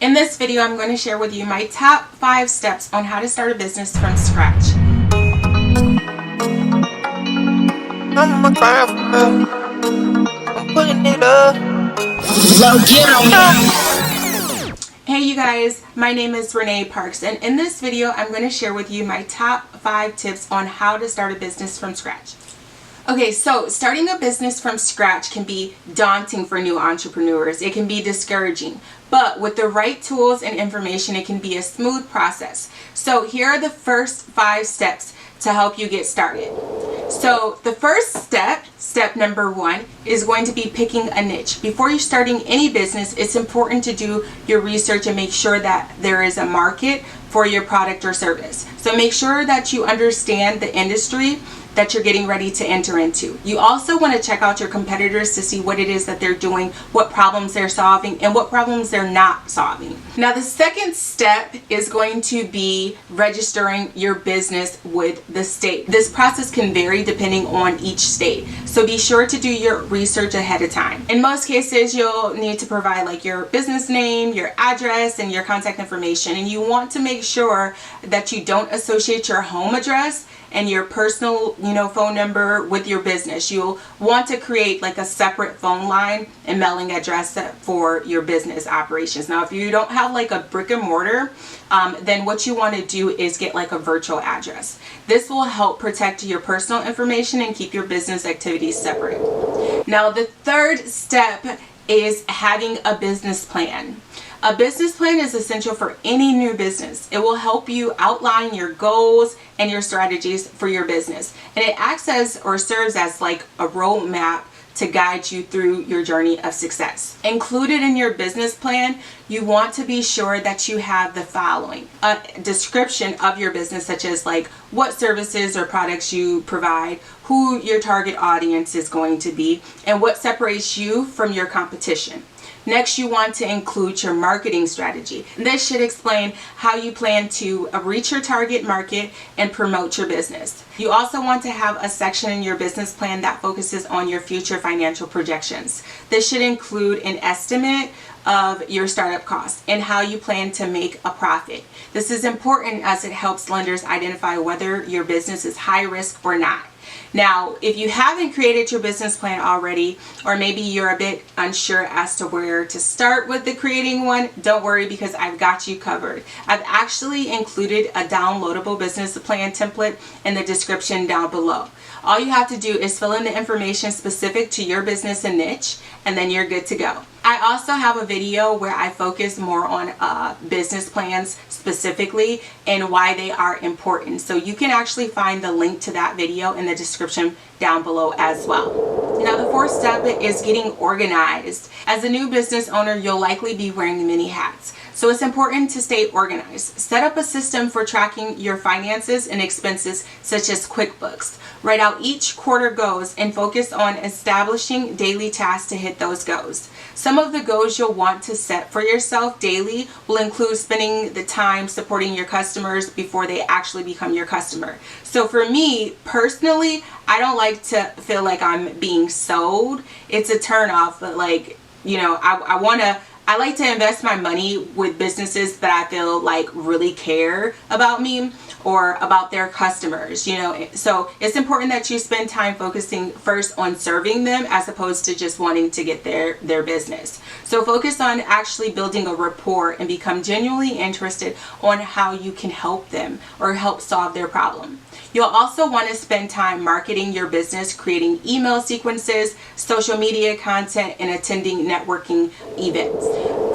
In this video, I'm going to share with you my top 5 steps on how to start a business from scratch. I'm putting it up. Hey you guys, my name is Renee Parks, and in this video, I'm going to share with you my top 5 tips on how to start a business from scratch. Okay, so starting a business from scratch can be daunting for new entrepreneurs. It can be discouraging, but with the right tools and information, it can be a smooth process. So here are the first 5 steps to help you get started. So the first step number 1, is going to be picking a niche. Before you're starting any business, it's important to do your research and make sure that there is a market for your product or service. So make sure that you understand the industry that you're getting ready to enter into. You also want to check out your competitors to see what it is that they're doing, what problems they're solving, and what problems they're not solving. Now, the second step is going to be registering your business with the state. This process can vary depending on each state, so be sure to do your research ahead of time. In most cases, you'll need to provide like your business name, your address, and your contact information, and you want to make sure that you don't associate your home address and your personal, phone number with your business. You'll want to create like a separate phone line and mailing address for your business operations. Now, if you don't have like a brick and mortar, then what you want to do is get like a virtual address. This will help protect your personal information and keep your business activities separate. Now, the third step is having a business plan. A business plan is essential for any new business. It will help you outline your goals and your strategies for your business. And it acts as or serves as like a roadmap to guide you through your journey of success. Included in your business plan, you want to be sure that you have the following: a description of your business, such as like what services or products you provide, who your target audience is going to be, and what separates you from your competition. Next, you want to include your marketing strategy. This should explain how you plan to reach your target market and promote your business. You also want to have a section in your business plan that focuses on your future financial projections. This should include an estimate of your startup costs and how you plan to make a profit. This is important as it helps lenders identify whether your business is high risk or not. Now, if you haven't created your business plan already, or maybe you're a bit unsure as to where to start with the creating one, don't worry, because I've got you covered. I've actually included a downloadable business plan template in the description down below. All you have to do is fill in the information specific to your business and niche, and then you're good to go. I also have a video where I focus more on business plans specifically and why they are important. So you can actually find the link to that video in the description down below as well. Now, the fourth step is getting organized. As a new business owner, you'll likely be wearing many hats. So it's important to stay organized. Set up a system for tracking your finances and expenses, such as QuickBooks. Write out each quarter goals and focus on establishing daily tasks to hit those goals. Some of the goals you'll want to set for yourself daily will include spending the time supporting your customers before they actually become your customer. So for me personally, I don't like to feel like I'm being sold. It's a turnoff, but I like to invest my money with businesses that I feel like really care about me or about their customers, So it's important that you spend time focusing first on serving them as opposed to just wanting to get their business. So focus on actually building a rapport and become genuinely interested on how you can help them or help solve their problem. You'll also want to spend time marketing your business, creating email sequences, social media content, and attending networking events.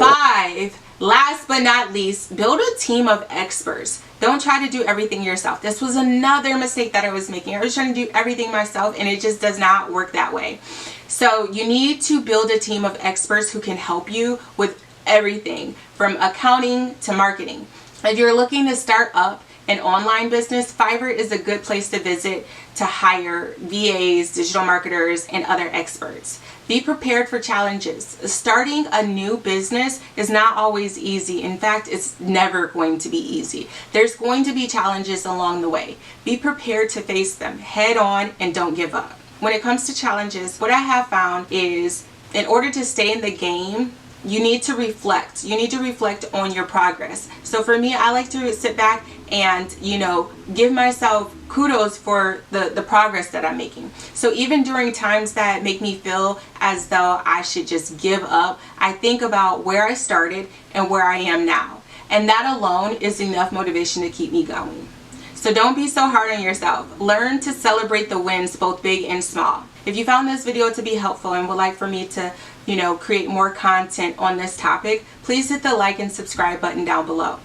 5, last but not least, build a team of experts. Don't try to do everything yourself. This was another mistake that I was making. I was trying to do everything myself, and it just does not work that way. So you need to build a team of experts who can help you with everything from accounting to marketing. If you're looking to start up an online business, Fiverr is a good place to visit to hire VAs, digital marketers, and other experts. Be prepared for challenges. Starting a new business is not always easy. In fact, it's never going to be easy. There's going to be challenges along the way. Be prepared to face them head on and don't give up. When it comes to challenges, what I have found is in order to stay in the game, you need to reflect. You need to reflect on your progress. So for me, I like to sit back and, give myself kudos for the progress that I'm making. So even during times that make me feel as though I should just give up, I think about where I started and where I am now. And that alone is enough motivation to keep me going. So don't be so hard on yourself. Learn to celebrate the wins, both big and small. If you found this video to be helpful and would like for me to, create more content on this topic, please hit the like and subscribe button down below.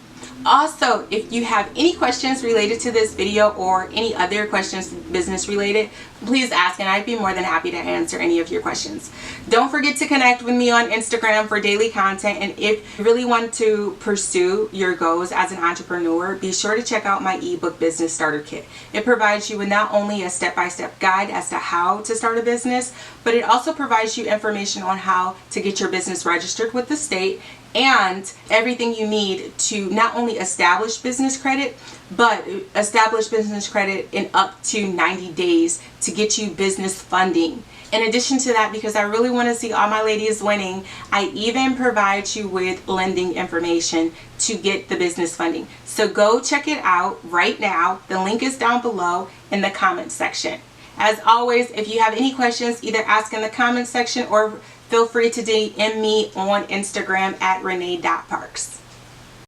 Also, if you have any questions related to this video or any other questions business related, please ask and I'd be more than happy to answer any of your questions. Don't forget to connect with me on Instagram for daily content, and if you really want to pursue your goals as an entrepreneur, be sure to check out my Ebook Business Starter Kit. It provides you with not only a step-by-step guide as to how to start a business, but it also provides you information on how to get your business registered with the state and everything you need to not only establish business credit, but establish business credit in up to 90 days to get you business funding. In addition to that, because I really want to see all my ladies winning, I even provide you with lending information to get the business funding. So go check it out right now. The link is down below in the comments section. As always, if you have any questions, either ask in the comments section or feel free to DM me on Instagram at renee.parks.